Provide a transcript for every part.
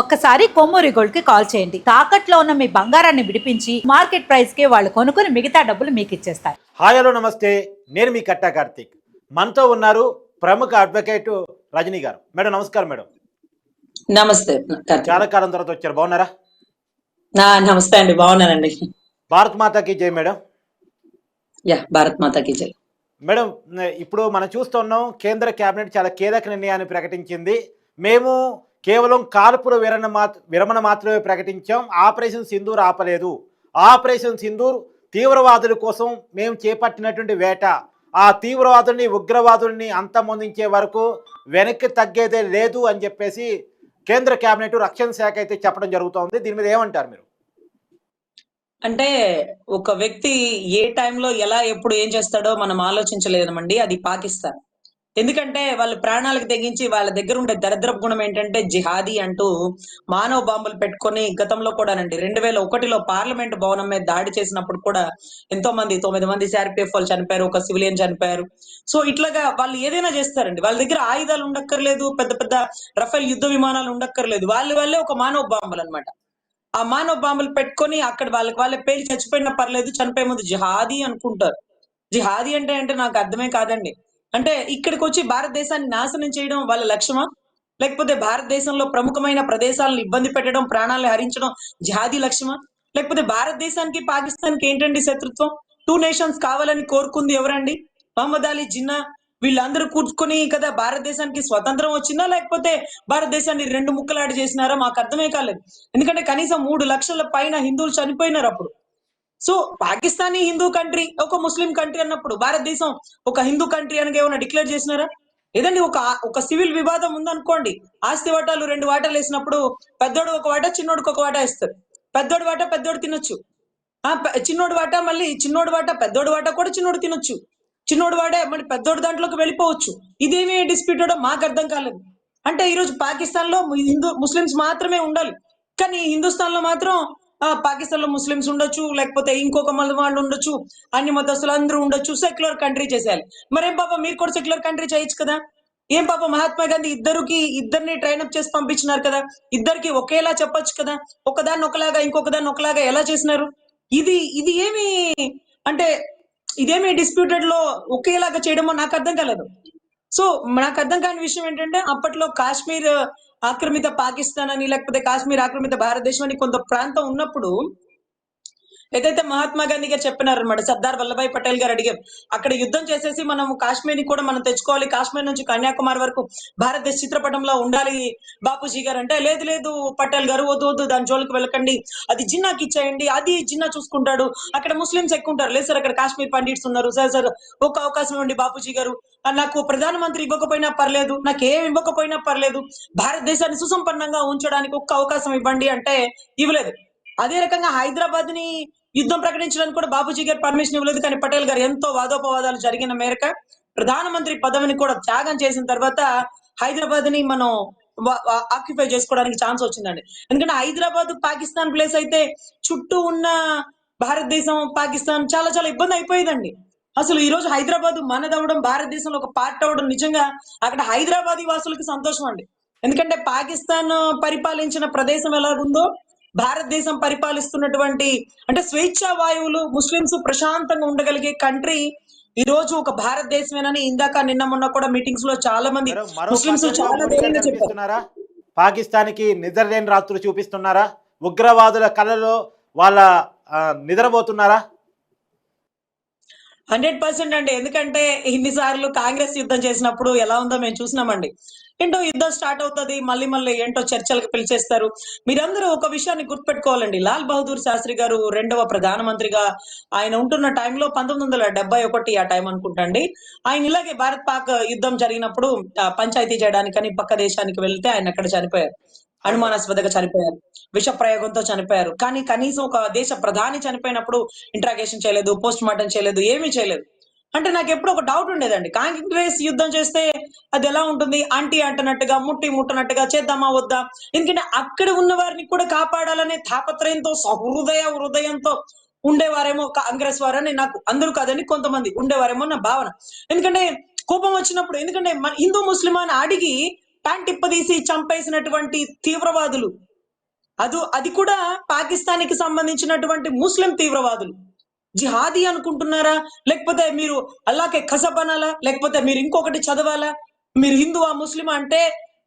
ఒక్కసారి కొమ్మూరి గోల్డ్ కి కాల్ చేయండి. తాకట్లో ఉన్న మీ బంగారాన్ని విడిపించి మార్కెట్ ప్రైస్ కి వాళ్ళు కొనుక్కుని మిగతా డబ్బులు మీకు ఇచ్చేస్తారు. హాయ్ హలో నమస్తే, నేను మీ కట్టా కార్తీక్. మనతో ఉన్నారు ప్రముఖ అడ్వకేట్ రజనీ గారు. మేడం నమస్కారం. మేడం నమస్తే. చాలా కాలం తర్వాత వచ్చారు, బాగున్నారా? నమస్తే అండి, బాగున్నానండి. భారత్ మాతాకి జై. మేడం భారత్ మాతాకి జై. మేడం, ఇప్పుడు మనం చూస్తున్నాం, కేంద్ర కేబినెట్ చాలా కీలక నిర్ణయాన్ని ప్రకటించింది. మేము కేవలం కాల్పుల విరమణ మాత్రమే ప్రకటించాం, ఆపరేషన్ సింధూర్ ఆపలేదు. ఆపరేషన్ సింధూర్ తీవ్రవాదుల కోసం మేము చేపట్టినటువంటి వేట, ఆ తీవ్రవాదుల్ని ఉగ్రవాదుల్ని అంతమొందించే వరకు వెనక్కి తగ్గేదే లేదు అని చెప్పేసి కేంద్ర కేబినెట్ రక్షణ శాఖ అయితే చెప్పడం జరుగుతోంది. దీని మీద ఏమంటారు మీరు? అంటే ఒక వ్యక్తి ఏ టైంలో ఎలా ఎప్పుడు ఏం చేస్తాడో మనం ఆలోచించలేదమండి. అది పాకిస్తాన్. ఎందుకంటే వాళ్ళు ప్రాణాలకు తెగించి వాళ్ళ దగ్గర ఉండే దరిద్ర గుణం ఏంటంటే జిహాదీ అంటూ మానవ బాంబులు పెట్టుకొని గతంలో కూడానండి 2001లో పార్లమెంట్ భవనం మీద దాడి చేసినప్పుడు కూడా ఎంతో మంది 9 మంది సిఆర్పిఎఫ్ వాళ్ళు చనిపోయారు, ఒక సివిలియన్ చనిపోయారు. సో ఇట్లాగా వాళ్ళు ఏదైనా చేస్తారండి. వాళ్ళ దగ్గర ఆయుధాలు ఉండక్కర్లేదు, పెద్ద పెద్ద రఫేల్ యుద్ధ విమానాలు ఉండక్కర్లేదు, వాళ్ళే ఒక మానవ బాంబులు అనమాట. ఆ మానవ బాంబులు పెట్టుకొని అక్కడ వాళ్ళే పేలి చచ్చిపోయినా పర్లేదు, చనిపోయే ముందు జిహాదీ అనుకుంటారు. జిహాదీ అంటే నాకు అర్థమే కాదండి. అంటే ఇక్కడికి వచ్చి భారతదేశాన్ని నాశనం చేయడం వాళ్ళ లక్ష్యమా? లేకపోతే భారతదేశంలో ప్రముఖమైన ప్రదేశాలను ఇబ్బంది పెట్టడం, ప్రాణాలను హరించడం జిహాదీ లక్ష్యమా? లేకపోతే భారతదేశానికి పాకిస్తాన్కి ఏంటండి శత్రుత్వం? 2 నేషన్స్ కావాలని కోరుకుంది ఎవరండి? మహమ్మద్ అలీ జిన్నా వీళ్ళందరూ కూర్చుకొని కదా భారతదేశానికి స్వతంత్రం వచ్చిందా, లేకపోతే భారతదేశాన్ని 2 ముక్కలాడి చేసినారా? మాకు అర్థమే కాలేదు. ఎందుకంటే కనీసం 3 లక్షల పైన హిందువులు చనిపోయినారు అప్పుడు. సో పాకిస్తానీ హిందూ కంట్రీ, ఒక ముస్లిం కంట్రీ అన్నప్పుడు భారతదేశం ఒక హిందూ కంట్రీ అని ఏమైనా డిక్లేర్ చేసినారా? ఏదండి ఒక సివిల్ వివాదం ఉందనుకోండి, ఆస్తి వాటాలు 2 వాటాలు వేసినప్పుడు పెద్దోడు ఒక వాటా, చిన్నోడికి ఒక వాటా ఇస్తారు. పెద్దోడి వాటా పెద్దోడు తినొచ్చు, చిన్నోడు వాటా మళ్ళీ చిన్నోడు వాటా పెద్దోడు వాటా కూడా చిన్నోడు తినొచ్చు, చిన్నోడు వాడే మళ్ళీ పెద్దోడు దాంట్లోకి వెళ్ళిపోవచ్చు. ఇదేమి డిస్ప్యూటెడో మాకు అర్థం కాలేదు. అంటే ఈరోజు పాకిస్తాన్ లో ముస్లిమ్స్ మాత్రమే ఉండాలి, కానీ హిందుస్థాన్ లో మాత్రం పాకిస్తాన్ లో ముస్లిమ్స్ ఉండొచ్చు, లేకపోతే ఇంకొక మతం వాళ్ళు ఉండొచ్చు, అన్ని మతస్థులు అందరూ ఉండొచ్చు, సెక్యులర్ కంట్రీ చేసేయాలి. మరేం పాప మీరు కూడా సెక్యులర్ కంట్రీ చేయొచ్చు కదా? ఏం పాప మహాత్మా గాంధీ ఇద్దరిని ట్రైన్అప్ చేసి పంపించినారు కదా, ఇద్దరికి ఒకేలా చెప్పొచ్చు కదా. ఒకదాన్ని ఒకలాగా ఇంకొక దాన్ని ఒకలాగా ఎలా చేసినారు? ఇది ఏమి అంటే ఇదేమి డిస్ప్యూటెడ్ లో ఒకేలాగా చేయడమో నాకు అర్థం కాలేదు. సో నాకు అర్థం కాని విషయం ఏంటంటే, అప్పట్లో కాశ్మీర్ ఆక్రమిత పాకిస్తాన్ అని, లేకపోతే కాశ్మీర్ ఆక్రమిత భారతదేశం అని కొంత ప్రాంతం ఉన్నప్పుడు ఏదైతే మహాత్మా గాంధీ గారు చెప్పినారనమాట, సర్దార్ వల్లభాయ్ పటేల్ గారు అడిగారు, అక్కడ యుద్ధం చేసేసి మనం కాశ్మీర్ ని కూడా మనం తెచ్చుకోవాలి, కాశ్మీర్ నుంచి కన్యాకుమారి వరకు భారతదేశ చిత్రపటంలో ఉండాలి బాపూజీ గారు అంటే, లేదు పటేల్ గారు, వద్దు దాని జోలికి వెళ్ళకండి, అది జిన్నాకి ఇచ్చేయండి, అది జిన్నా చూసుకుంటాడు, అక్కడ ముస్లింస్ ఎక్కువ ఉంటారు. లేదు సార్, అక్కడ కాశ్మీర్ పండిట్స్ ఉన్నారు సార్, ఒక అవకాశం ఇవ్వండి బాపూజీ గారు, నాకు ప్రధానమంత్రి ఇవ్వకపోయినా పర్లేదు, నాకేం ఇవ్వకపోయినా పర్లేదు, భారతదేశాన్ని సుసంపన్నంగా ఉంచడానికి ఒక్క అవకాశం ఇవ్వండి అంటే ఇవ్వలేదు. అదే రకంగా హైదరాబాద్ ని యుద్ధం ప్రకటించడానికి కూడా బాబూజీ గారు పర్మిషన్ ఇవ్వలేదు. కానీ పటేల్ గారు ఎంతో వాదోపవాదాలు జరిగిన మేరకు ప్రధానమంత్రి పదవిని కూడా త్యాగం చేసిన తర్వాత హైదరాబాద్ ని మనం ఆక్యుపై చేసుకోవడానికి ఛాన్స్ వచ్చిందండి. ఎందుకంటే హైదరాబాద్ పాకిస్తాన్ ప్లేస్ అయితే చుట్టూ ఉన్న భారతదేశం పాకిస్తాన్ చాలా చాలా ఇబ్బంది అయిపోయేదండి. అసలు ఈ రోజు హైదరాబాద్ మనదవడం, భారతదేశంలో ఒక పార్ట్ అవడం నిజంగా అక్కడ హైదరాబాదీ వాసులకి సంతోషం అండి. ఎందుకంటే పాకిస్తాన్ పరిపాలించిన ప్రదేశం ఎలాగుందో భారతదేశం పరిపాలిస్తున్నటువంటి అంటే స్వేచ్ఛా వాయువులు, ముస్లింస్ ప్రశాంతంగా ఉండగలిగే కంట్రీ ఈ రోజు ఒక భారతదేశమేనని ఇందాక నిన్న మొన్న కూడా మీటింగ్స్ లో చాలా మంది ముస్లింస్ చాలా ధైర్యంగా చెప్పారు. పాకిస్తాన్ కి నిద్రలేని రాత్రులు చూపిస్తున్నారా? ఉగ్రవాదుల కళలో వాళ్ళ నిద్రపోతున్నారా? 100% అండి. ఎందుకంటే ఇన్నిసార్లు కాంగ్రెస్ యుద్ధం చేసినప్పుడు ఎలా ఉందో మేము చూసినామండి. ఏంటో యుద్ధం స్టార్ట్ అవుతుంది, మళ్ళీ ఏంటో చర్చలకు పిలిచేస్తారు. మీరందరూ ఒక విషయాన్ని గుర్తుపెట్టుకోవాలండి, లాల్ బహదూర్ శాస్త్రి గారు 2వ ప్రధానమంత్రిగా ఆయన ఉంటున్న టైంలో 1971 ఆ టైం అనుకుంటండి, ఆయన ఇలాగే భారత్ పాక్ యుద్ధం జరిగినప్పుడు పంచాయతీ చేయడానికని పక్క దేశానికి వెళ్తే ఆయన అక్కడ చనిపోయారు, అనుమానాస్పదగా చనిపోయారు, విష ప్రయోగంతో చనిపోయారు. కానీ కనీసం ఒక దేశ ప్రధాని చనిపోయినప్పుడు ఇంట్రాగేషన్ చేయలేదు, పోస్ట్ మార్టం చేయలేదు, ఏమీ చేయలేదు. అంటే నాకు ఎప్పుడు ఒక డౌట్ ఉండేదండి, కాంగ్రెస్ యుద్ధం చేస్తే అది ఎలా ఉంటుంది, ఆంటీ అంటున్నట్టుగా ముట్టనట్టుగా చేద్దామా వద్దా? ఎందుకంటే అక్కడ ఉన్న వారిని కూడా కాపాడాలనే తాపత్రయంతో హృదయంతో ఉండేవారేమో కాంగ్రెస్ వారని నాకు, అందరూ కాదని కొంతమంది ఉండేవారేమో నా భావన. ఎందుకంటే కోపం వచ్చినప్పుడు, ఎందుకంటే హిందూ ముస్లిం అని అడిగి ప్యాంట్ ఇప్పదీసి చంపేసినటువంటి తీవ్రవాదులు, అది కూడా పాకిస్తాన్కి సంబంధించినటువంటి ముస్లిం తీవ్రవాదులు. జిహాదీ అనుకుంటున్నారా? లేకపోతే మీరు అల్లాకే కసబ్ అనాలా? లేకపోతే మీరు ఇంకొకటి చదవాలా? మీరు హిందువా ముస్లిమా అంటే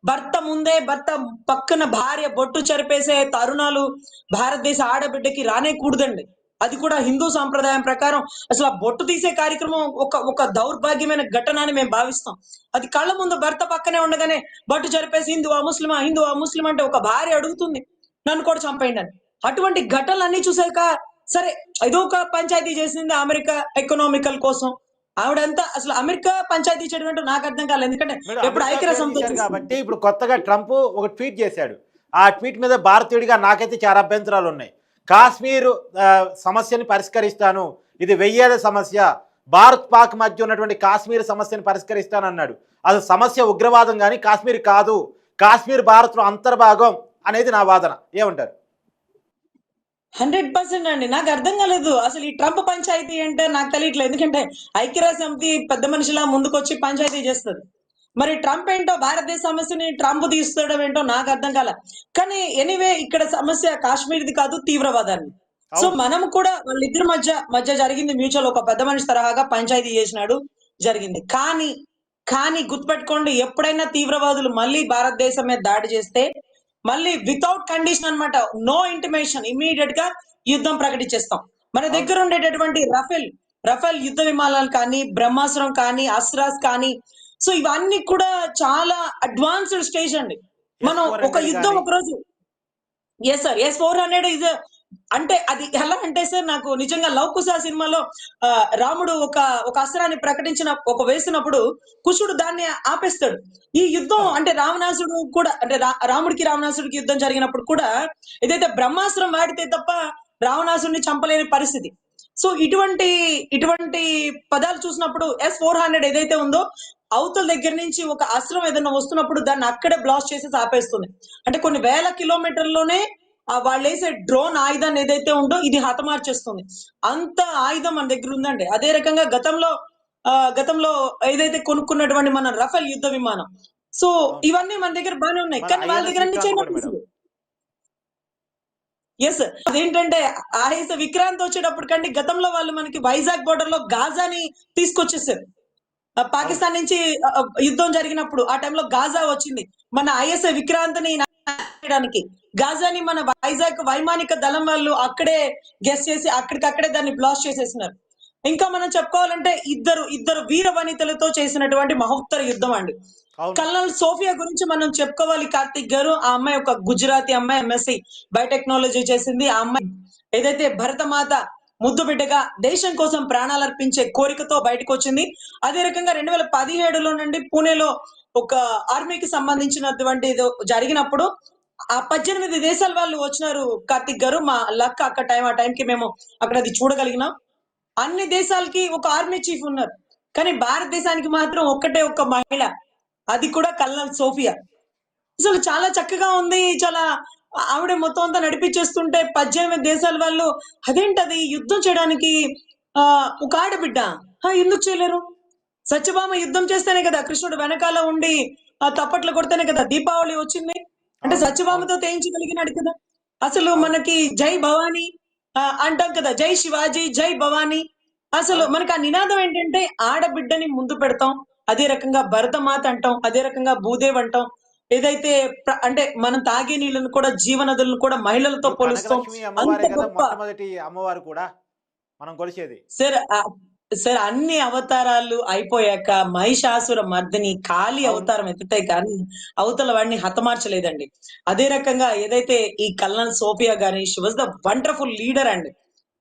భర్త పక్కన భార్య బొట్టు చెరిపేసే తరుణాలు భారతదేశ ఆడబిడ్డకి రానే కూడదండి. అది కూడా హిందూ సాంప్రదాయం ప్రకారం అసలు ఆ బొట్టు తీసే కార్యక్రమం ఒక దౌర్భాగ్యమైన ఘటన అని మేము భావిస్తాం. అది కళ్ళ ముందు భర్త పక్కనే ఉండగానే బొట్టు చెరిపేసి హిందువా ముస్లిమా అంటే ఒక భార్య అడుగుతుంది నన్ను కూడా చంపేయండి అని. అటువంటి ఘటనలన్నీ చూసాక సరే ఏదో ఒక పంచాయతీ చేసింది అమెరికా ఎకనామికల్ కోసం. ఆవిడంతా అసలు అమెరికా పంచాయతీ చేయడం అంటే నాకు అర్థం కాలేదు. ఎందుకంటే మేడం, ఎప్పుడు అమెరికా ఐక్యరాజ్య పేరు సమితి తీశారు కాబట్టి ఇప్పుడు కొత్తగా ట్రంప్ ఒక ట్వీట్ చేశాడు. ఆ ట్వీట్ మీద భారతీయుడిగా నాకైతే చాలా అభ్యంతరాలు ఉన్నాయి. కాశ్మీర్ సమస్యని పరిష్కరిస్తాను, ఇది వెయ్యేళ్ల సమస్య, భారత్ పాక్ మధ్య ఉన్నటువంటి కాశ్మీర్ సమస్యను పరిష్కరిస్తాను అన్నాడు. అసలు సమస్య ఉగ్రవాదం కానీ కాశ్మీర్ కాదు, కాశ్మీర్ భారత్లో అంతర్భాగం అనేది నా వాదన. ఏమంటారు? 100% అండి. నాకు అర్థం కాలేదు అసలు ఈ ట్రంప్ పంచాయతీ అంటే నాకు తెలియట్లేదు. ఎందుకంటే ఐక్యరాజ్య సమితి పెద్ద మనిషిలా ముందుకొచ్చి పంచాయతీ చేస్తుంది. మరి ట్రంప్ ఏంటో భారతదేశ సమస్యని ట్రంప్ తీసుకోవడం ఏంటో నాకు అర్థం కాల. కానీ ఎనీవే ఇక్కడ సమస్య కాశ్మీర్ది కాదు, తీవ్రవాదాన్ని. సో మనం కూడా వాళ్ళిద్దరి మధ్య జరిగింది మ్యూచువల్, ఒక పెద్ద మనిషి తరహాగా పంచాయతీ చేసినాడు, జరిగింది. కానీ గుర్తుపెట్టుకోండి, ఎప్పుడైనా తీవ్రవాదులు మళ్ళీ భారతదేశం మీద దాడి చేస్తే మళ్ళీ వితౌట్ కండిషన్ అన్నమాట, నో ఇంటిమేషన్, ఇమీడియట్ గా యుద్ధం ప్రకటించేస్తాం. మన దగ్గర ఉండేటటువంటి రఫేల్ యుద్ధ విమానాలు కానీ, బ్రహ్మాస్త్రం కానీ, అస్త్రాస్ కానీ, సో ఇవన్నీ కూడా చాలా అడ్వాన్స్డ్ స్టేజ్ అండి. మనం ఒక యుద్ధం ఒక రోజు ఎస్ సార్ S-400 ఇస్ అంటే అది ఎలా అంటే సార్, నాకు నిజంగా లవ్ కుశ సినిమాలో రాముడు ఒక అస్త్రాన్ని వేసినప్పుడు కుశుడు దాన్ని ఆపేస్తాడు. ఈ యుద్ధం అంటే రావణాసుడు కూడా అంటే రాముడికి రావణాసుడికి యుద్ధం జరిగినప్పుడు కూడా ఏదైతే బ్రహ్మాస్త్రం వాడితే తప్ప రావణాసుడిని చంపలేని పరిస్థితి. సో ఇటువంటి పదాలు చూసినప్పుడు S-400 ఏదైతే ఉందో అవతల దగ్గర నుంచి ఒక అస్త్రం ఏదైనా వస్తున్నప్పుడు దాన్ని అక్కడే బ్లాస్ట్ చేసేసి ఆపేస్తుంది. అంటే కొన్ని వేల కిలోమీటర్లోనే వాళ్ళు వేసే డ్రోన్ ఆయుధాన్ని ఏదైతే ఉందో ఇది హతమార్చేస్తుంది. అంత ఆయుధం మన దగ్గర ఉందండి. అదే రకంగా గతంలో ఏదైతే కొనుక్కున్నటువంటి మన రఫేల్ యుద్ధ విమానం, సో ఇవన్నీ మన దగ్గర బాగానే ఉన్నాయి. కానీ వాళ్ళ దగ్గర అన్ని చైనా. ఎస్, అదేంటంటే ఐఎస్ విక్రాంత్ వచ్చేటప్పటికండి గతంలో వాళ్ళు మనకి వైజాగ్ బోర్డర్ లో గాజాని తీసుకొచ్చేసారు. పాకిస్తాన్ నుంచి యుద్ధం జరిగినప్పుడు ఆ టైంలో గాజా వచ్చింది. మన ఐఎస్ఐ విక్రాంత్ ని చేయడానికి గాజాని మన వైజాగ్ వైమానిక దళం వాళ్ళు అక్కడే గెస్ట్ చేసి అక్కడికక్కడే దాన్ని బ్లాస్ట్ చేసేసినారు. ఇంకా మనం చెప్పుకోవాలంటే ఇద్దరు వీర వనితలతో చేసినటువంటి మహోత్తర యుద్ధం అండి. కల్నల్ సోఫియా గురించి మనం చెప్పుకోవాలి కార్తిక్ గారు. ఆ అమ్మాయి ఒక గుజరాతీ అమ్మాయి, MSc బయోటెక్నాలజీ చేసింది. ఆ అమ్మాయి ఏదైతే భరతమాత ముద్దు బిడ్డగా దేశం కోసం ప్రాణాలు అర్పించే కోరికతో బయటకు వచ్చింది. అదే రకంగా 2017లో నుండి పూణేలో ఒక ఆర్మీకి సంబంధించినటువంటి జరిగినప్పుడు ఆ 18 దేశాల వాళ్ళు వచ్చినారు కార్తిక్ గారు. మా లక్ ఆ టైంకి మేము అక్కడ అది చూడగలిగినాం. అన్ని దేశాలకి ఒక ఆర్మీ చీఫ్ ఉన్నారు, కానీ భారతదేశానికి మాత్రం ఒక్క మహిళ, అది కూడా కల్నల్ సోఫియా. అసలు చాలా చక్కగా ఉంది. చాలా ఆవిడ మొత్తం అంతా నడిపించేస్తుంటే 18 దేశాల వాళ్ళు అదేంటది యుద్ధం చేయడానికి ఒక ఆడబిడ్డ ఎందుకు చేయలేరు? సత్యభామ యుద్ధం చేస్తేనే కదా కృష్ణుడు వెనకాల ఉండి తప్పట్లు కొడితేనే కదా దీపావళి వచ్చింది. అంటే సత్యభామతో తేయించగలిగినాడు కదా. అసలు మనకి జై భవానీ అంటాం కదా, జై శివాజీ, జై భవానీ. అసలు మనకి ఆ నినాదం ఏంటంటే ఆడబిడ్డని ముందు పెడతాం. అదే రకంగా భరతమాత అంటాం, అదే రకంగా భూదేవ్ అంటాం. ఏదైతే అంటే మనం తాగే నీళ్ళను కూడా, జీవనదులను కూడా మహిళలతో పోలుస్తాం. మొట్టమొదటి అమ్మవారు కూడా మనం కొలిచేది సార్ అన్ని అవతారాలు అయిపోయాక మహిషాసుర మర్దిని కాళీ అవతారం ఎత్తుతాయి కానీ అవతల వాడిని హతమార్చలేదండి. అదే రకంగా ఏదైతే ఈ కల్నల్ సోఫియా గాని, she was the wonderful leader అండి.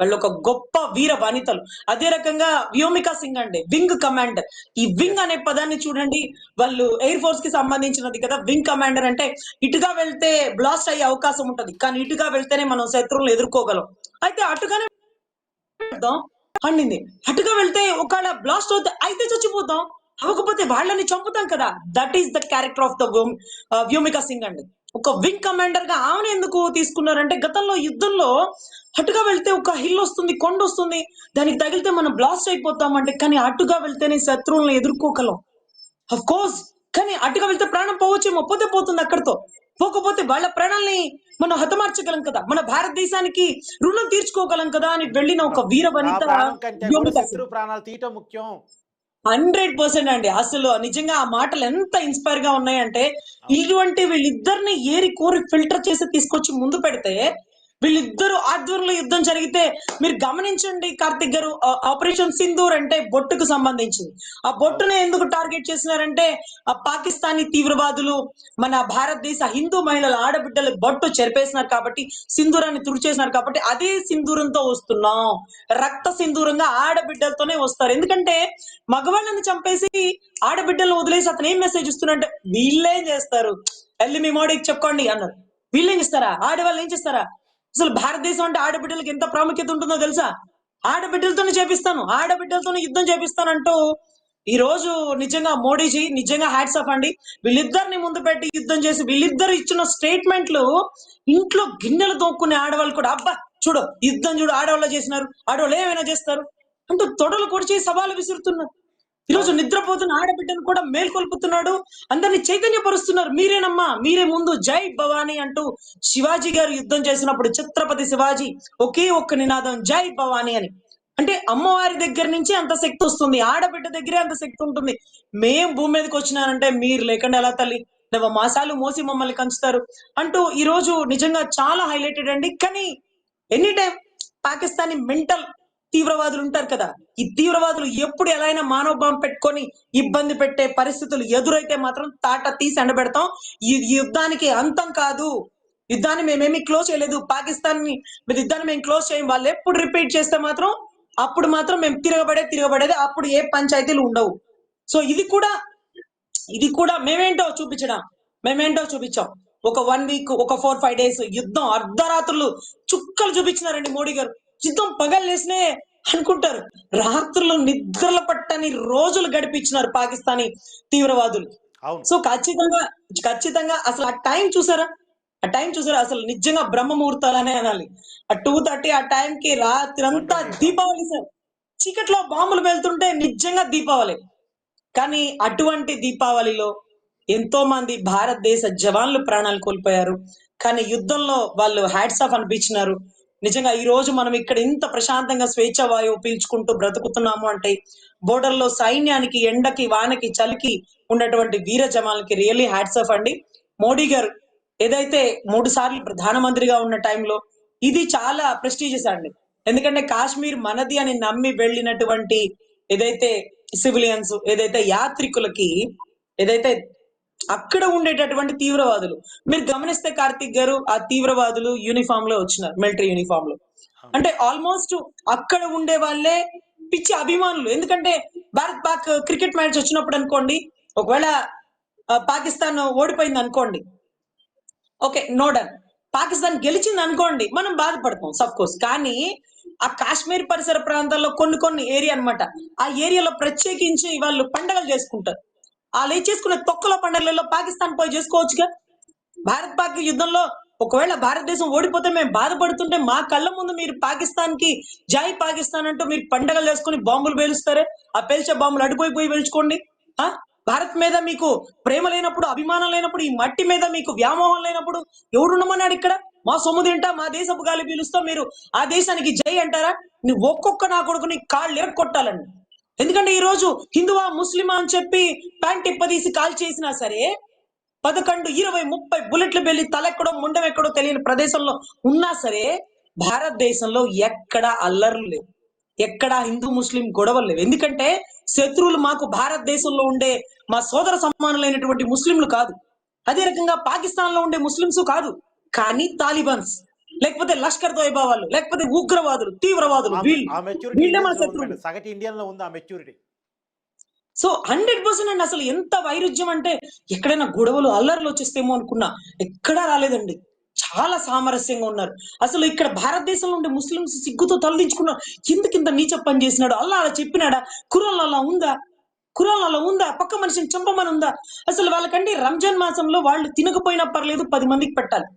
వాళ్ళు ఒక గొప్ప వీర వనితలు. అదే రకంగా వ్యోమికా సింగ్ అండి, వింగ్ కమాండర్. ఈ వింగ్ అనే పదాన్ని చూడండి, వాళ్ళు ఎయిర్ ఫోర్స్ కి సంబంధించినది కదా. వింగ్ కమాండర్ అంటే ఇటుగా వెళ్తే బ్లాస్ట్ అయ్యే అవకాశం ఉంటది, కానీ ఇటుగా వెళ్తేనే మనం శత్రువులను ఎదుర్కోగలం. అయితే అటుగానే అండింది, అటుగా వెళ్తే ఒకవేళ బ్లాస్ట్ అయితే చచ్చిపోతాం, అవ్వకపోతే వాళ్ళని చంపుతాం కదా. That is the character of the Vyomika Singh అండి. ఒక వింగ్ కమాండర్ గా ఆమెను ఎందుకు తీసుకున్నారంటే గతంలో యుద్ధంలో అటుగా వెళ్తే ఒక హిల్ వస్తుంది, కొండ వస్తుంది, దానికి తగిలితే మనం బ్లాస్ట్ అయిపోతాం అంటే, కానీ అటుగా వెళ్తేనే శత్రువులను ఎదుర్కోగలం. అఫ్ కోర్స్ కానీ అటుగా వెళ్తే ప్రాణం పోవచ్చేమో, పోతే పోతుంది అక్కడితో. పోకపోతే వాళ్ళ ప్రాణాల్ని మనం హతమార్చగలం కదా, మన భారతదేశానికి రుణం తీర్చుకోగలం కదా అని వెళ్ళిన ఒక వీర నా వనిత ప్రాణం కంటే కూడా యోమిత. శత్రు ప్రాణాలు తీయటం ముఖ్యం. 100% అండి. అసలు నిజంగా ఆ మాటలు ఎంత ఇన్స్పైర్ గా ఉన్నాయంటే, ఇటువంటి వీళ్ళిద్దరిని ఏరి కోరి ఫిల్టర్ చేసి తీసుకొచ్చి ముందు పెడితే, వీళ్ళిద్దరు ఆధ్వర్యంలో యుద్ధం జరిగితే మీరు గమనించండి కార్తిక్ గారు. ఆపరేషన్ సింధూర్ అంటే బొట్టుకు సంబంధించింది. ఆ బొట్టును ఎందుకు టార్గెట్ చేసినారంటే, ఆ పాకిస్తానీ తీవ్రవాదులు మన భారతదేశ హిందూ మహిళల ఆడబిడ్డల బొట్టు చెరిపేసినారు కాబట్టి, సింధూరాన్ని తుడిచేసినారు కాబట్టి, అదే సింధూరంతో వస్తున్నాం. రక్త సింధూరంగా ఆడబిడ్డలతోనే వస్తారు. ఎందుకంటే మగవాళ్ళని చంపేసి ఆడబిడ్డలను వదిలేసి అతను ఏం మెసేజ్ ఇస్తున్నారంటే, వీళ్ళేం చేస్తారు, వెళ్ళి మీ మోడీకి చెప్పుకోండి అన్నారు. వీళ్ళేం చేస్తారా, ఆడవాళ్ళు ఏం చేస్తారా? అసలు భారతదేశం అంటే ఆడబిడ్డలకి ఎంత ప్రాముఖ్యత ఉంటుందో తెలుసా? ఆడబిడ్డలతోనే చేపిస్తాను, ఆడబిడ్డలతోనే యుద్ధం చేపిస్తానంటూ ఈ రోజు నిజంగా మోడీజీ నిజంగా హ్యాట్స్ ఆఫ్ అండి. వీళ్ళిద్దరిని ముందు పెట్టి యుద్ధం చేసి వీళ్ళిద్దరు ఇచ్చిన స్టేట్మెంట్లు, ఇంట్లో గిన్నెలు తోక్కునే ఆడవాళ్ళు కూడా అబ్బా చూడు యుద్ధం చూడు ఆడవాళ్ళు చేసినారు, ఆడవాళ్ళు ఏమైనా చేస్తారు అంటూ తొడలు కొడిచి సవాలు విసురుతున్నారు. ఈరోజు నిద్రపోతున్న ఆడబిడ్డను కూడా మేల్కొల్పుతున్నాడు, అందరినీ చైతన్యపరుస్తున్నారు. మీరేనమ్మా, మీరే ముందు, జై భవానీ అంటూ శివాజీ గారు యుద్ధం చేసినప్పుడు ఛత్రపతి శివాజీ ఒకే ఒక్క నినాదం, జై భవానీ అని. అంటే అమ్మవారి దగ్గర నుంచి అంత శక్తి వస్తుంది, ఆడబిడ్డ దగ్గరే అంత శక్తి ఉంటుంది. మేం భూమి మీదకి వచ్చినానంటే మీరు లేకుండా ఎలా తల్లి, మాసాలు మోసి మమ్మల్ని కంచుతారు అంటూ ఈ రోజు నిజంగా చాలా హైలైటెడ్ అండి. కానీ ఎనీ టైం పాకిస్తానీ మెంటల్ తీవ్రవాదులు ఉంటారు కదా, ఈ తీవ్రవాదులు ఎప్పుడు ఎలా అయినా మానవ బాంబు పెట్టుకొని ఇబ్బంది పెట్టే పరిస్థితులు ఎదురైతే మాత్రం తాట తీసి ఎండబెడతాం. ఈ యుద్ధానికి అంతం కాదు, యుద్ధాన్ని మేమేమి క్లోజ్ చేయలేదు, పాకిస్తాన్ యుద్ధాన్ని మేము క్లోజ్ చేయం. వాళ్ళు ఎప్పుడు రిపీట్ చేస్తే మాత్రం అప్పుడు మాత్రం మేము తిరగబడేది, అప్పుడు ఏ పంచాయతీలు ఉండవు. సో ఇది కూడా మేమేంటో చూపించాం. ఒక 1 వీక్, ఒక 4-5 డేస్ యుద్ధం అర్ధరాత్రులు చుక్కలు చూపించినారండి మోడీ గారు. యుద్ధం పగల్లేసినే అనుకుంటారు, రాత్రులు నిద్రలు పట్టని రోజులు గడిపించినారు పాకిస్తానీ తీవ్రవాదులు. సో ఖచ్చితంగా అసలు ఆ టైం చూసారా, అసలు నిజంగా బ్రహ్మ ముహూర్తాలనే అనాలి. ఆ 2:30 ఆ టైంకి రాత్రి అంతా దీపావళి సార్, చీకట్లో బాంబులు వెళ్తుంటే నిజంగా దీపావళి. కానీ అటువంటి దీపావళిలో ఎంతో మంది భారతదేశ జవాన్లు ప్రాణాలు కోల్పోయారు. కానీ యుద్ధంలో వాళ్ళు హ్యాట్స్ ఆఫ్ అనిపించినారు. నిజంగా ఈ రోజు మనం ఇక్కడ ఇంత ప్రశాంతంగా స్వేచ్ఛ వాయువు పీల్చుకుంటూ బ్రతుకుతున్నాము అంటే, బోర్డర్ లో సైన్యానికి, ఎండకి, వానకి, చలికి ఉన్నటువంటి వీర జవాన్లకి రియల్లీ హ్యాట్స్ ఆఫ్ అండి. మోడీ గారు ఏదైతే 3 సార్లు ప్రధానమంత్రిగా ఉన్న టైంలో ఇది చాలా ప్రెస్టీజియస్ అండి. ఎందుకంటే కాశ్మీర్ మనది అని నమ్మి వెళ్ళినటువంటి ఏదైతే సివిలియన్స్, ఏదైతే యాత్రికులకి, ఏదైతే అక్కడ ఉండేటటువంటి తీవ్రవాదులు మీరు గమనిస్తే కార్తిక్ గారు, ఆ తీవ్రవాదులు యూనిఫామ్ లో వచ్చినారు, మిలిటరీ యూనిఫామ్ లో. అంటే ఆల్మోస్ట్ అక్కడ ఉండే వాళ్ళే పిచ్చి అభిమానులు. ఎందుకంటే భారత్ పాక్ క్రికెట్ మ్యాచ్ వచ్చినప్పుడు అనుకోండి, ఒకవేళ పాకిస్తాన్ ఓడిపోయింది అనుకోండి, ఓకే నో డన్. పాకిస్తాన్ గెలిచింది అనుకోండి, మనం బాధపడతాం సఫ్ కోర్స్. కానీ ఆ కాశ్మీర్ పరిసర ప్రాంతాల్లో కొన్ని ఏరియా అన్నమాట, ఆ ఏరియాలో ప్రత్యేకించి వాళ్ళు పండుగలు చేసుకుంటారు. వాళ్ళు చేసుకునే తొక్కల పండుగలలో పాకిస్తాన్ పోయి చేసుకోవచ్చుగా. భారత్ పాక్ యుద్ధంలో ఒకవేళ భారతదేశం ఓడిపోతే మేము బాధపడుతుంటే, మా కళ్ళ ముందు మీరు పాకిస్తాన్ కి జై పాకిస్తాన్ అంటూ మీరు పండుగలు చేసుకుని బాంబులు పేలుస్తారే, ఆ పేల్చే బాంబులు అడిపోయిపోయి పేల్చుకోండి. భారత్ మీద మీకు ప్రేమ లేనప్పుడు, అభిమానం లేనప్పుడు, ఈ మట్టి మీద మీకు వ్యామోహం లేనప్పుడు ఎవరున్నమన్నాడు ఇక్కడ? మా సొమ్ము తింటా, మా దేశపు గాలి పీలుస్తా, మీరు ఆ దేశానికి జై అంటారా? నువ్వు ఒక్కొక్క నా కొడుకుని కాళ్ళు కొట్టాలండి. ఎందుకంటే ఈ రోజు హిందువా ముస్లిమా అని చెప్పి ప్యాంట్ ఇప్పదీసి కాల్ చేసినా సరే, 11, 20, 30 బుల్లెట్లు వెళ్ళి తలెక్కడో ముండం ఎక్కడో తెలియని ప్రదేశంలో ఉన్నా సరే, భారతదేశంలో ఎక్కడా అల్లర్లు లేవు, ఎక్కడా హిందూ ముస్లిం గొడవలు లేవు. ఎందుకంటే శత్రువులు మాకు భారతదేశంలో ఉండే మా సోదర సమానులైనటువంటి ముస్లింలు కాదు, అదే రకంగా పాకిస్తాన్ లో ఉండే ముస్లింస్ కాదు, కానీ తాలిబాన్స్, లేకపోతే లష్కర్ తోయిబా వాళ్ళు, లేకపోతే ఉగ్రవాదులు, తీవ్రవాదులు, వీళ్ళే మా శత్రువులు. సగటు ఇండియన్ లో ఉంది ఆ మెచ్యూరిటీ. సో 100% అండి. అసలు ఎంత వైరుధ్యం అంటే, ఎక్కడైనా గొడవలు అల్లర్లు వచ్చేస్తేమో అనుకున్నా, ఎక్కడా రాలేదండి. చాలా సామరస్యంగా ఉన్నారు. అసలు ఇక్కడ భారతదేశంలో ఉండే ముస్లింస్ సిగ్గుతో తలదించుకున్నారు. ఎందుకింత నీచ పని చేసినాడు, అల్లా అలా చెప్పినాడా, ఖురాన్ అలా ఉందా, పక్క మనిషిని చంపమని ఉందా? అసలు వాళ్ళకంటే రంజాన్ మాసంలో వాళ్ళు తినకపోయినా పర్లేదు 10 మందికి పెట్టాలి,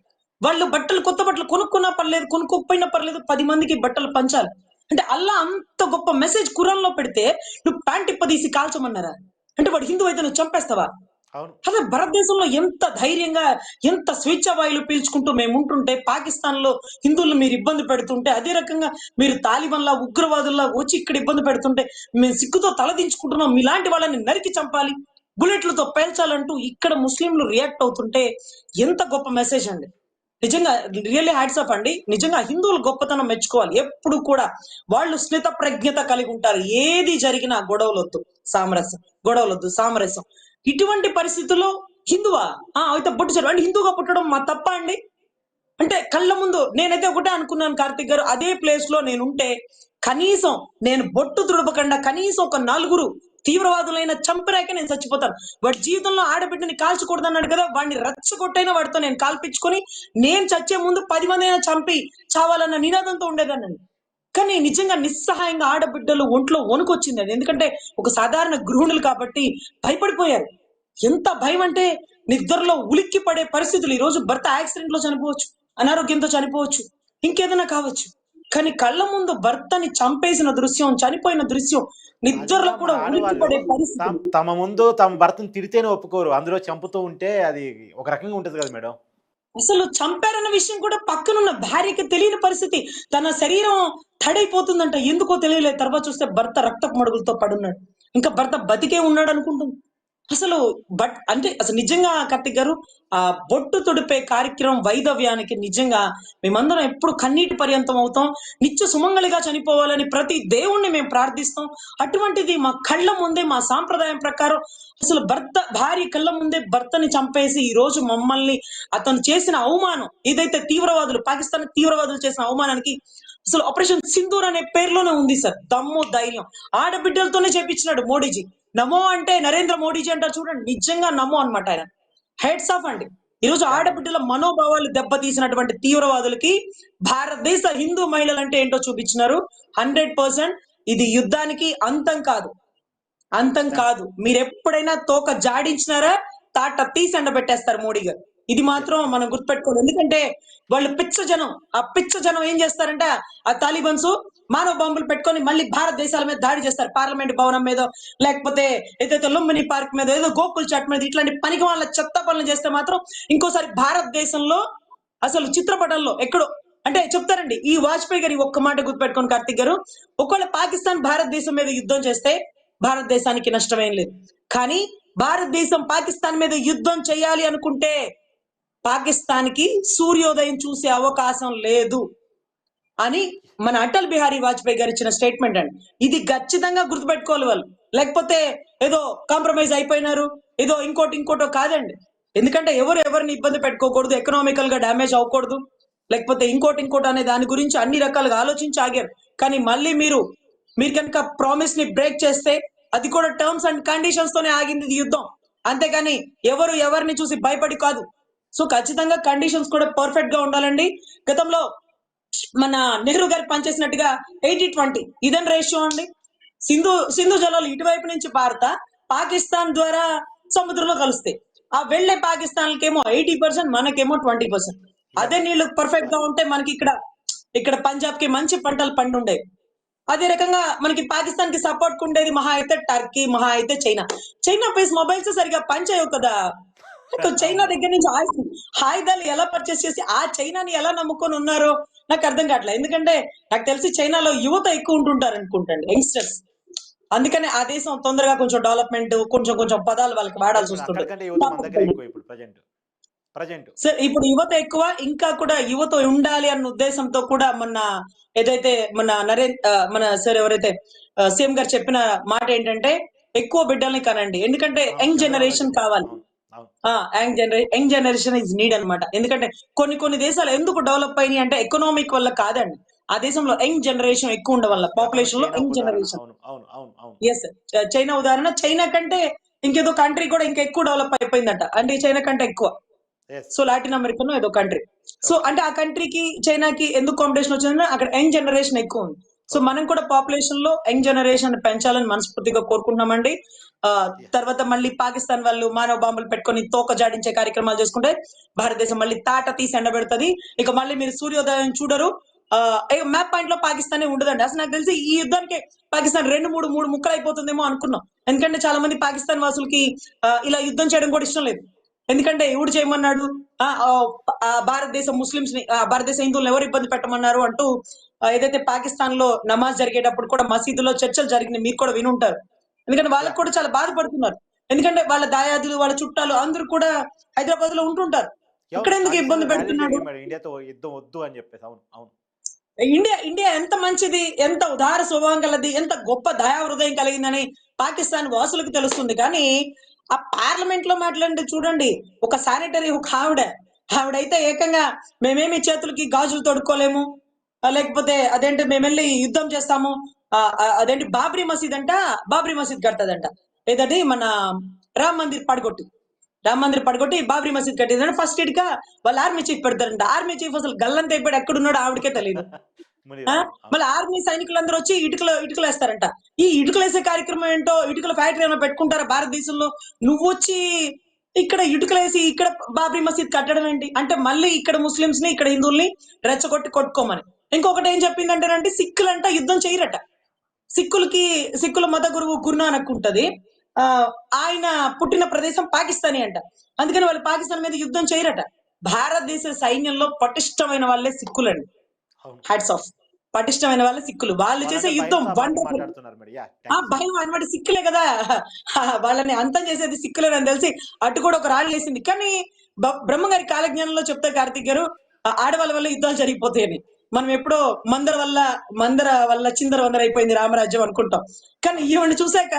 వాళ్ళు కొత్త బట్టలు కొనుక్కున్నా పర్లేదు, కొనుక్కోకపోయినా పర్లేదు 10 మందికి బట్టలు పంచాలి. అంటే అల్లా అంత గొప్ప మెసేజ్ ఖురాన్ లో పెడితే నువ్వు ప్యాంట్ ఇప్పదీసి కాల్చమన్నారా? అంటే వాడు హిందూ అయితే నువ్వు చంపేస్తావా? అవును. అదే భారతదేశంలో ఎంత ధైర్యంగా, ఎంత స్వేచ్ఛా వాయువులు పీల్చుకుంటూ మేము ఉంటుంటే, పాకిస్తాన్ లో హిందువులను మీరు ఇబ్బంది పెడుతుంటే, అదే రకంగా మీరు తాలిబాన్‌లా ఉగ్రవాదుల్లా వచ్చి ఇక్కడ ఇబ్బంది పెడుతుంటే, మేము సిగ్గుతో తలదించుకుంటున్నాం. మీలాంటి వాళ్ళని నరికి చంపాలి, బుల్లెట్లతో పేల్చాలంటూ ఇక్కడ ముస్లింలు రియాక్ట్ అవుతుంటే ఎంత గొప్ప మెసేజ్ అండి. నిజంగా రియల్లీ హ్యాట్స్ ఆఫ్ అండి. నిజంగా హిందువుల గొప్పతనం మెచ్చుకోవాలి. ఎప్పుడు కూడా వాళ్ళు స్మిత ప్రజ్ఞత కలిగి ఉంటారు. ఏది జరిగినా గొడవలొద్దు, సామరస్యం. గొడవలొద్దు, సామరస్యం. ఇటువంటి పరిస్థితుల్లో హిందువా? అయితే బొట్టు చెరు అంటే హిందువుగా పుట్టడం మా తప్పా అండి? అంటే కళ్ళ ముందు నేనైతే ఒకటే అనుకున్నాను కార్తీక్ గారు. అదే ప్లేస్ లో నేనుంటే కనీసం నేను బొట్టు తుడపకుండా కనీసం ఒక నలుగురు తీవ్రవాదులైన చంపినాకే నేను చచ్చిపోతాను. వాడి జీవితంలో ఆడబిడ్డని కాల్చకూడదన్నాడు కదా! వాడిని రెచ్చగొట్టైనా వాడితో నేను కాల్పించుకొని నేను చచ్చే ముందు 10 మందైనా చంపి చావాలన్న నినాదంతో ఉండేదాన్నండి. కానీ నిజంగా నిస్సహాయంగా ఆడబిడ్డలు ఒంట్లో వణుకొచ్చిందండి. ఎందుకంటే ఒక సాధారణ గృహిణులు కాబట్టి భయపడిపోయారు. ఎంత భయం అంటే నిద్రలో ఉలిక్కి పడే పరిస్థితులు. ఈ రోజు భర్త యాక్సిడెంట్ లో చనిపోవచ్చు, అనారోగ్యంతో చనిపోవచ్చు, ఇంకేదైనా కావచ్చు. కానీ కళ్ళ ముందు భర్తని చంపేసిన దృశ్యం, చనిపోయిన దృశ్యం, నిద్రలో సహజంగా మన కూడా ఉలిక్కి ఆడవాళ్ళు పడే పరిస్థితులు. తమ ముందు తమ భర్తను తిడితేనే ఒప్పుకోరు. అందులో చంపుతూ ఉంటే అది ఒక రకంగా ఉంటది కదా మేడం. అసలు చంపారన్న విషయం కూడా పక్కనున్న భార్యకి తెలియని పరిస్థితి. తన శరీరం తడైపోతుందంట. ఎందుకో తెలియలేదు. తర్వాత చూస్తే భర్త రక్తపు మడుగులతో పడున్నాడు. ఇంకా భర్త బతికే ఉన్నాడు అనుకుంటుంది. అసలు అంటే అసలు నిజంగా కార్తీక్ గారు బొట్టు తొడిపే కార్యక్రమం వైదవ్యానికి నిజంగా మేమందరం ఎప్పుడు కన్నీటి పర్యంతం అవుతాం. నిత్య సుమంగళిగా చనిపోవాలని ప్రతి దేవుణ్ణి మేము ప్రార్థిస్తాం. అటువంటిది మా కళ్ళ ముందే మా సాంప్రదాయం ప్రకారం అసలు భార్య కళ్ళ ముందే భర్తని చంపేసి ఈ రోజు మమ్మల్ని అతను చేసిన అవమానం ఏదైతే పాకిస్తాన్ తీవ్రవాదులు చేసిన అవమానానికి అసలు ఆపరేషన్ సింధూర్ అనే పేరులోనే ఉంది సార్. దమ్ము ధైర్యం ఆడబిడ్డలతోనే చేపించినాడు మోడీజీ. నమో అంటే నరేంద్ర మోడీజీ అంటారు చూడండి, నిజంగా నమో అన్నమాట ఆయన. హెడ్స్ ఆఫ్ అండి. ఈ రోజు ఆడబిడ్డల మనోభావాలు దెబ్బతీసినటువంటి తీవ్రవాదులకి భారతదేశ హిందూ మహిళలంటే ఏంటో చూపించినారు. 100% ఇది యుద్ధానికి అంతం కాదు, అంతం కాదు. మీరెప్పుడైనా తోక జాడించినారా తాట తీసి ఎండబెట్టేస్తారు మోడీ గారు. ఇది మాత్రం మనం గుర్తుపెట్టుకోవాలి. ఎందుకంటే వాళ్ళు పిచ్చ జనం. ఆ పిచ్చ జనం ఏం చేస్తారంటే ఆ తాలిబన్స్ మానవ బాంబులు పెట్టుకొని మళ్ళీ భారతదేశాల మీద దాడి చేస్తారు. పార్లమెంట్ భవనం మీద, లేకపోతే ఏదైతే లుంబిని పార్క్ మీద, ఏదో గోకుల్ చాట్ మీద ఇట్లాంటి పనికి వాళ్ళ చెత్త పనులు చేస్తే మాత్రం ఇంకోసారి భారతదేశంలో అసలు చిత్రపటంలో ఎక్కడో అంటే చెప్తారండి. ఈ వాజ్పేయి గారి ఒక్క మాట గుర్తుపెట్టుకోండి కార్తీక్ గారు. ఒకవేళ పాకిస్తాన్ భారతదేశం మీద యుద్ధం చేస్తే భారతదేశానికి నష్టమేం లేదు. కానీ భారతదేశం పాకిస్తాన్ మీద యుద్ధం చేయాలి అనుకుంటే పాకిస్తాన్ కి సూర్యోదయం చూసే అవకాశం లేదు అని మన అటల్ బిహారీ వాజ్పేయి గారు ఇచ్చిన స్టేట్మెంట్ అండి. ఇది ఖచ్చితంగా గుర్తుపెట్టుకోవాలి వాళ్ళు. లేకపోతే ఏదో కాంప్రమైజ్ అయిపోయినారు, ఏదో ఇంకోటో కాదండి. ఎందుకంటే ఎవరిని ఇబ్బంది పెట్టుకోకూడదు, ఎకనామికల్ గా డ్యామేజ్ అవ్వకూడదు, లేకపోతే ఇంకోటి అనే దాని గురించి అన్ని రకాలుగా ఆలోచించి ఆగారు. కానీ మళ్ళీ మీరు కనుక ప్రామిస్ ని బ్రేక్ చేస్తే అది కూడా టర్మ్స్ అండ్ కండిషన్స్ తోనే ఆగింది ఈ యుద్ధం. అంతేగాని ఎవరిని చూసి భయపడి కాదు. సో ఖచ్చితంగా కండిషన్స్ కూడా పర్ఫెక్ట్ గా ఉండాలండి. గతంలో మన నెహ్రూ గారికి పనిచేసినట్టుగా 80-20 ఇదని రేషియో అండి. సింధు జలాలు ఇటువైపు నుంచి పాకిస్తాన్ ద్వారా సముద్రంలో కలుస్తాయి. ఆ వెళ్లే పాకిస్తాన్ కేమో 80%, మనకేమో 20%. అదే నీళ్లు పర్ఫెక్ట్ గా ఉంటే మనకి ఇక్కడ పంజాబ్ కి మంచి పంటలు పండుండేవి. అదే రకంగా మనకి పాకిస్తాన్ కి సపోర్ట్ ఉండేది మహా అయితే టర్కీ, మహా అయితే చైనా బేస్ మొబైల్స్ సరిగా పనిచేయవు కదా. చైనా దగ్గర నుంచి ఆయుధాలు ఎలా పర్చేస్ చేసి ఆ చైనాని ఎలా నమ్ముకొని ఉన్నారో నాకు అర్థం కావట్లేదు. ఎందుకంటే నాకు తెలిసి చైనాలో యువత ఎక్కువ ఉంటుంటారు అనుకుంటండి, యంగ్స్టర్స్. అందుకనే ఆ దేశం తొందరగా కొంచెం డెవలప్మెంట్, కొంచెం పదాలు వాళ్ళకి వాడాల్సి వస్తుంది. అక్కడికంటే యువత మన దగ్గర ఎక్కువ ఇప్పుడు ప్రజెంట్. సార్ ఇప్పుడు యువత ఎక్కువ, ఇంకా కూడా యువత ఉండాలి అన్న ఉద్దేశంతో కూడా ఏదైతే మన సార్ ఎవరైతే సీఎం గారు చెప్పిన మాట ఏంటంటే ఎక్కువ బిడ్డల్ని కనండి. ఎందుకంటే యంగ్ జనరేషన్ కావాలి. యంగ్ జనరేషన్ ఇస్ నీడ్ అన్నమాట. ఎందుకంటే కొన్ని దేశాలు ఎందుకు డెవలప్ అయినాయి అంటే ఎకనామిక్ వల్ల కాదండి. ఆ దేశంలో యంగ్ జనరేషన్ ఎక్కువ ఉండడం వల్ల, పాపులేషన్ లో young generation. Yes sir, China ఉదాహరణ. చైనా కంటే ఇంకేదో కంట్రీ కూడా ఇంకా ఎక్కువ డెవలప్ అయిపోయిందట. అంటే చైనా కంటే ఎక్కువ. సో లాటిన్ అమెరికాలో ఏదో కంట్రీ. సో అంటే ఆ కంట్రీకి చైనాకి ఎందుకు కాంపిటీషన్ వచ్చిందంటే అక్కడ యంగ్ జనరేషన్ ఎక్కువ ఉంది. సో మనం కూడా పాపులేషన్ లో యంగ్ జనరేషన్ పెంచాలని మనస్ఫూర్తిగా కోరుకుంటున్నామండి. తర్వాత మళ్ళీ పాకిస్తాన్ వాళ్ళు మానవ బాంబులు పెట్టుకొని తోక జాడించే కార్యక్రమాలు చేసుకుంటే భారతదేశం మళ్ళీ తాట తీసి ఎండబెడుతుంది. ఇక మళ్ళీ మీరు సూర్యోదయం చూడరు. మ్యాప్ పాయింట్ లో పాకిస్తాన్ ఉండదండి. అసలు నాకు తెలిసి ఈ యుద్ధానికి పాకిస్తాన్ మూడు ముక్కలు అయిపోతుందేమో అనుకున్నాం. ఎందుకంటే చాలా మంది పాకిస్తాన్ వాసులకి ఇలా యుద్ధం చేయడం కూడా ఇష్టం లేదు. ఎందుకంటే ఎవడు చేయమన్నాడు, భారతదేశం ముస్లింస్ ని, భారతదేశ హిందువులను ఎవరు ఇబ్బంది పెట్టమన్నారు అంటూ ఏదైతే పాకిస్తాన్ లో నమాజ్ జరిగేటప్పుడు కూడా మసీదులో చర్చలు జరిగినాయి, మీరు కూడా వినుంటారు. ఎందుకంటే వాళ్ళకి కూడా చాలా బాధపడుతున్నారు. ఎందుకంటే వాళ్ళ దాయాదులు, వాళ్ళ చుట్టాలు అందరూ కూడా హైదరాబాద్ లో ఉంటుంటారు. ఇక్కడ ఎందుకు ఇబ్బంది పెడుతున్నాడు? ఇండియాతో యుద్ధం వద్దు అని చెప్పేసి. అవును అవును. ఇండియా ఎంత మంచిది, ఎంత ఉదార స్వభావం కలది, ఎంత గొప్ప దయా హృదయం కలిగిందని పాకిస్తాన్ వాసులకు తెలుస్తుంది. కానీ ఆ పార్లమెంట్ లో మాట్లాడి చూడండి, ఒక శానిటరీ ఒక ఆవిడైతే ఏకంగా మేమేమి చేతులకి గాజులు తొడుక్కోలేము, లేకపోతే అదేంటి మేము వెళ్ళి యుద్ధం చేస్తాము, అదేంటి బాబ్రీ మసీద్ బాబ్రీ మసీద్ కడతదంట. ఏదంటే మన రామ్ మందిర్ పడగొట్టి బాబ్రీ మసీద్ కట్టిందంటే ఫస్ట్ ఇటుక వాళ్ళ ఆర్మీ చీఫ్ పెడతారంట. ఆర్మీ చీఫ్ అసలు గల్లంత అయిపోయాడు, ఎక్కడున్నాడు ఆవిడకే తెలియదు. మళ్ళీ ఆర్మీ సైనికులందరూ వచ్చి ఇటుకలు వేస్తారంట. ఈ ఇటుకలు వేసే కార్యక్రమం ఏంటో, ఇటుకల ఫ్యాక్టరీ ఏమైనా పెట్టుకుంటారా భారతదేశంలో? నువ్వు వచ్చి ఇక్కడ ఇటుకలేసి ఇక్కడ బాబ్రీ మసీద్ కట్టడం ఏంటి? అంటే మళ్ళీ ఇక్కడ ముస్లింస్ ని, ఇక్కడ హిందువుల్ని రెచ్చగొట్టి కొట్టుకోమని. ఇంకొకటి ఏం చెప్పిందంటేనంటే, సిక్కులంట యుద్ధం చేయరట. సిక్కుల మత గురువు గురునానక్ ఉంటది, ఆయన పుట్టిన ప్రదేశం పాకిస్తానీ అంట. అందుకని వాళ్ళు పాకిస్తాన్ మీద యుద్ధం చేయరట. భారతదేశ సైన్యంలో పటిష్టమైన వాళ్ళే సిక్కులండి. Hats off. పటిష్టమైన వాళ్ళే సిక్కులు. వాళ్ళు చేసే యుద్ధం వండర్ఫుల్. భయం అనమాట, సిక్కులే కదా వాళ్ళని అంతం చేసేది సిక్కులేనని తెలిసి అటు కూడా ఒక రాళ్ళు వేసింది. కానీ బ్రహ్మగారి కాలజ్ఞానంలో చెప్తే కార్తీక్ గారు, ఆడవాళ్ళ వల్ల యుద్ధాలు జరిగిపోతాయని. మనం ఎప్పుడో మందర వల్ల చిందర వందర అయిపోయింది రామరాజ్యం అనుకుంటాం. కానీ ఈవిడ చూసాక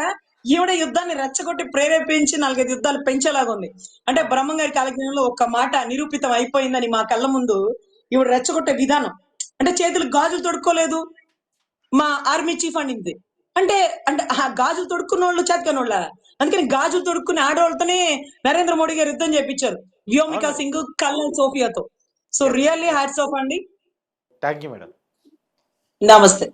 ఈవిడ యుద్ధాన్ని రెచ్చగొట్టి ప్రేరేపించి 4-5 యుద్ధాలు పెంచేలాగా ఉంది. అంటే బ్రహ్మంగారి కాలజ్ఞానంలో ఒక మాట నిరూపితం అయిపోయిందని మా కళ్ళ ముందు ఈవిడ రెచ్చగొట్టే విధానం. అంటే చేతులు గాజులు తొడుక్కోలేదు మా ఆర్మీ చీఫ్ అనింది. అంటే అంటే ఆ గాజులు తొడుక్కున్న వాళ్ళు చేతకనోళ్ళ. అందుకని గాజులు తొడుక్కునే ఆడవాళ్ళతోనే నరేంద్ర మోడీ గారు యుద్ధం చేపించారు, వ్యోమికా సింగ్, కల్నల్ సోఫియాతో. సో రియల్లీ హ్యాట్స్ ఆఫ్ అండి. Thank you madam. నమస్తే.